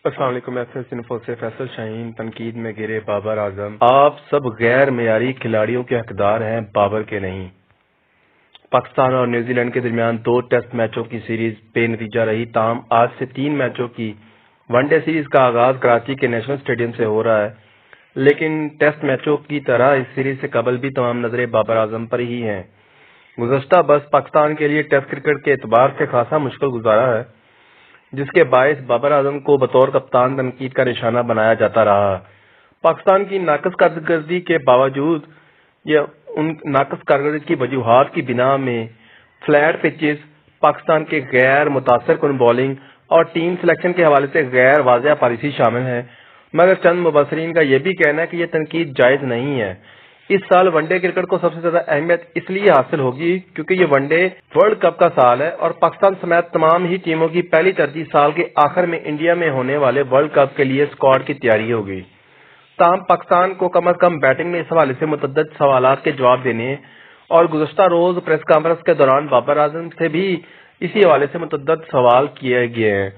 السلام علیکم، S info سے فیصل شاہین۔ تنقید میں گرے بابر اعظم، آپ سب غیر معیاری کھلاڑیوں کے حقدار ہیں، بابر کے نہیں۔ پاکستان اور نیوزی لینڈ کے درمیان 2 ٹیسٹ میچوں کی سیریز بے نتیجہ رہی، تاہم آج سے 3 میچوں کی ون ڈے سیریز کا آغاز کراچی کے نیشنل اسٹیڈیم سے ہو رہا ہے، لیکن ٹیسٹ میچوں کی طرح اس سیریز سے قبل بھی تمام نظریں بابر اعظم پر ہی ہیں۔ گزشتہ برس پاکستان کے لیے ٹیسٹ کرکٹ کے اعتبار سے خاصا مشکل گزارا ہے، جس کے باعث بابر اعظم کو بطور کپتان تنقید کا نشانہ بنایا جاتا رہا۔ پاکستان کی ناقص کارکردگی کے باوجود یا ان ناقص کارکردگی کی وجوہات کی بنا میں فلیٹ پچز، پاکستان کے غیر متاثر کن بولنگ اور ٹیم سلیکشن کے حوالے سے غیر واضح پالیسی شامل ہیں، مگر چند مبصرین کا یہ بھی کہنا ہے کہ یہ تنقید جائز نہیں ہے۔ اس سال ون ڈے کرکٹ کو سب سے زیادہ اہمیت اس لیے حاصل ہوگی کیونکہ یہ ون ڈے ورلڈ کپ کا سال ہے اور پاکستان سمیت تمام ہی ٹیموں کی پہلی ترجیح سال کے آخر میں انڈیا میں ہونے والے ورلڈ کپ کے لیے اسکواڈ کی تیاری ہوگی۔ تاہم پاکستان کو کم از کم بیٹنگ میں اس حوالے سے متعدد سوالات کے جواب دینے اور گزشتہ روز پریس کانفرنس کے دوران بابر اعظم سے بھی اسی حوالے سے متعدد سوال کیے گئے ہیں۔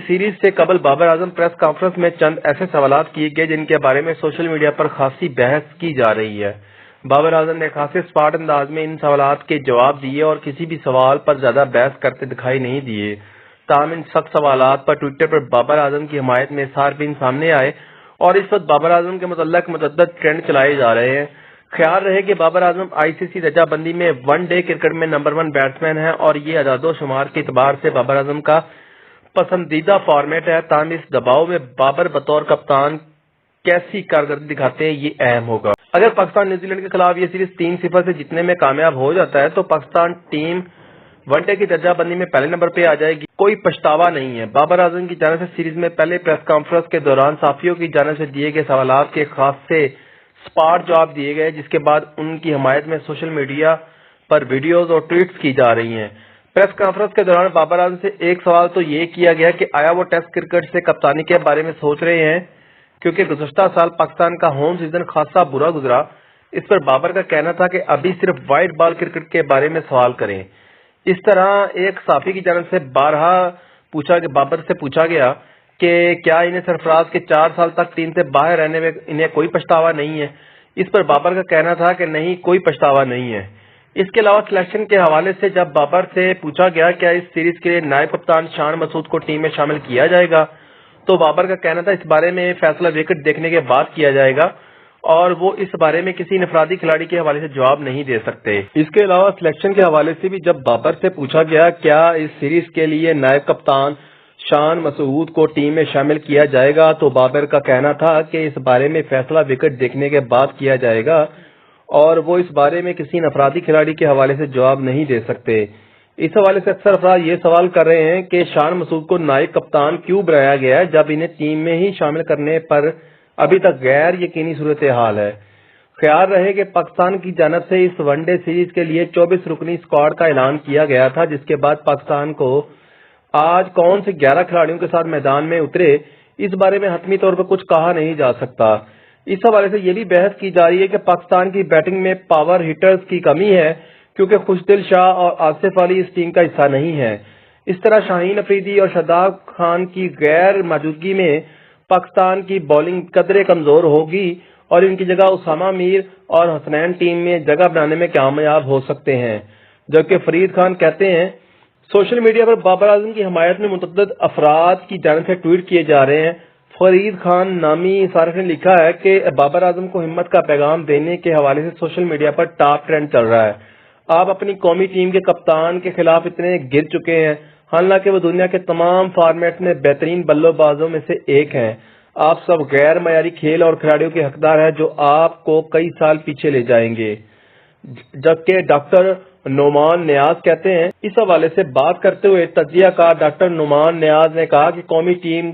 سیریز سے قبل بابر اعظم پریس کانفرنس میں چند ایسے سوالات کیے گئے جن کے بارے میں سوشل میڈیا پر خاصی بحث کی جا رہی ہے۔ بابر اعظم نے خاصے اسپاٹ انداز میں ان سوالات کے جواب دیے اور کسی بھی سوال پر زیادہ بحث کرتے دکھائی نہیں دیے۔ تاہم ان سخت سوالات پر ٹوئٹر پر بابر اعظم کی حمایت میں صارفین سامنے آئے اور اس وقت بابر اعظم کے متعلق متعدد ٹرینڈ چلائے جا رہے ہیں۔ خیال رہے کہ بابر اعظم آئی سی سی درجہ بندی میں ون ڈے کرکٹ میں نمبر 1 بیٹسمین ہے اور یہ اعداد و شمار کے اعتبار سے بابر اعظم کا پسندیدہ فارمیٹ ہے، تاہم اس دباؤ میں بابر بطور کپتان کیسی کارکردگی دکھاتے ہیں یہ اہم ہوگا۔ اگر پاکستان نیوزی لینڈ کے خلاف یہ سیریز 3-0 سے جیتنے میں کامیاب ہو جاتا ہے تو پاکستان ٹیم ون ڈے کی درجہ بندی میں پہلے نمبر پہ آ جائے گی، کوئی پچھتاوا نہیں ہے۔ بابر اعظم کی جانب سے سیریز میں پہلے پریس کانفرنس کے دوران صحافیوں کی جانب سے دیے گئے سوالات کے خاصے اسپاٹ جواب دیے گئے، جس کے بعد ان کی حمایت میں سوشل میڈیا پر ویڈیوز اور ٹویٹس کی جا رہی ہیں۔ پریس کانفرنس کے دوران بابر اعظم سے ایک سوال تو یہ کیا گیا کہ آیا وہ ٹیسٹ کرکٹ سے کپتانی کے بارے میں سوچ رہے ہیں، کیونکہ گزشتہ سال پاکستان کا ہوم سیزن خاصا برا گزرا۔ اس پر بابر کا کہنا تھا کہ ابھی صرف وائٹ بال کرکٹ کے بارے میں سوال کریں۔ اس طرح ایک صحافی کی جانب سے بابر سے پوچھا گیا کہ کیا انہیں سرفراز کے 4 سال تک ٹیم سے باہر رہنے میں انہیں کوئی پچھتاوا نہیں ہے؟ اس پر بابر کا کہنا تھا کہ نہیں، کوئی پچھتاوا نہیں ہے۔ اس کے علاوہ سلیکشن کے حوالے سے جب بابر سے پوچھا گیا کیا اس سیریز کے لیے نائب کپتان شان مسعود کو ٹیم میں شامل کیا جائے گا تو بابر کا کہنا تھا اس بارے میں فیصلہ وکٹ دیکھنے کے بعد کیا جائے گا اور وہ اس بارے میں کسی انفرادی کھلاڑی کے حوالے سے جواب نہیں دے سکتے۔ اس کے علاوہ سلیکشن کے حوالے سے بھی جب بابر سے پوچھا گیا کیا اس سیریز کے لیے نائب کپتان شان مسعود کو ٹیم میں شامل کیا جائے گا تو بابر کا کہنا تھا کہ اس بارے میں فیصلہ وکٹ دیکھنے کے بعد کیا جائے گا اور وہ اس بارے میں کسی انفرادی کھلاڑی کے حوالے سے جواب نہیں دے سکتے۔ اس حوالے سے اکثر افراد یہ سوال کر رہے ہیں کہ شان مسعود کو نائب کپتان کیوں بنایا گیا ہے جب انہیں ٹیم میں ہی شامل کرنے پر ابھی تک غیر یقینی صورتحال ہے۔ خیال رہے کہ پاکستان کی جانب سے اس ون ڈے سیریز کے لیے 24 رکنی اسکواڈ کا اعلان کیا گیا تھا، جس کے بعد پاکستان کو آج کون سے 11 کھلاڑیوں کے ساتھ میدان میں اترے اس بارے میں حتمی طور پر کچھ کہا نہیں جا سکتا۔ اس حوالے سے یہ بھی بحث کی جا رہی ہے کہ پاکستان کی بیٹنگ میں پاور ہٹرز کی کمی ہے کیونکہ خوشدل شاہ اور آصف علی اس ٹیم کا حصہ نہیں ہے۔ اس طرح شاہین افریدی اور شاداب خان کی غیر موجودگی میں پاکستان کی بولنگ قدرے کمزور ہوگی اور ان کی جگہ اسامہ میر اور حسنین ٹیم میں جگہ بنانے میں کامیاب ہو سکتے ہیں، جبکہ فرید خان کہتے ہیں۔ سوشل میڈیا پر بابر اعظم کی حمایت میں متعدد افراد کی جانب سے ٹویٹ کیے جا رہے ہیں۔ فرید خان نامی صارف نے لکھا ہے کہ بابر اعظم کو ہمت کا پیغام دینے کے حوالے سے سوشل میڈیا پر ٹاپ ٹرینڈ چل رہا ہے۔ آپ اپنی قومی ٹیم کے کپتان کے خلاف اتنے گر چکے ہیں، حالانکہ وہ دنیا کے تمام فارمیٹ میں بہترین بلے بازوں میں سے ایک ہیں۔ آپ سب غیر معیاری کھیل اور کھلاڑیوں کے حقدار ہیں جو آپ کو کئی سال پیچھے لے جائیں گے۔ جبکہ ڈاکٹر نعمان نیاز کہتے ہیں، اس حوالے سے بات کرتے ہوئے تجزیہ کار ڈاکٹر نعمان نیاز نے کہا کہ قومی ٹیم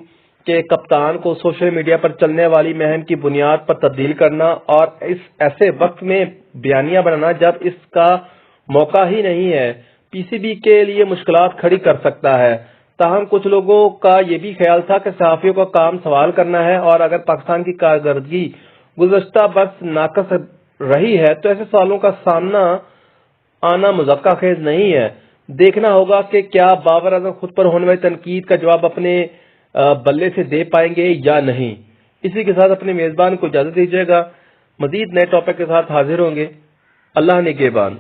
کے کپتان کو سوشل میڈیا پر چلنے والی مہم کی بنیاد پر تبدیل کرنا اور اس ایسے وقت میں بیانیہ بنانا جب اس کا موقع ہی نہیں ہے پی سی بی کے لیے مشکلات کھڑی کر سکتا ہے۔ تاہم کچھ لوگوں کا یہ بھی خیال تھا کہ صحافیوں کا کام سوال کرنا ہے اور اگر پاکستان کی کارکردگی گزشتہ برس ناقص رہی ہے تو ایسے سوالوں کا سامنا آنا مذاکرہ خیز نہیں ہے۔ دیکھنا ہوگا کہ کیا بابر اعظم خود پر ہونے والی تنقید کا جواب اپنے بلے سے دے پائیں گے یا نہیں. اسی کے ساتھ اپنے میزبان کو اجازت دیجیے گا. مزید نئے ٹاپک کے ساتھ حاضر ہوں گے. اللہ نگہبان.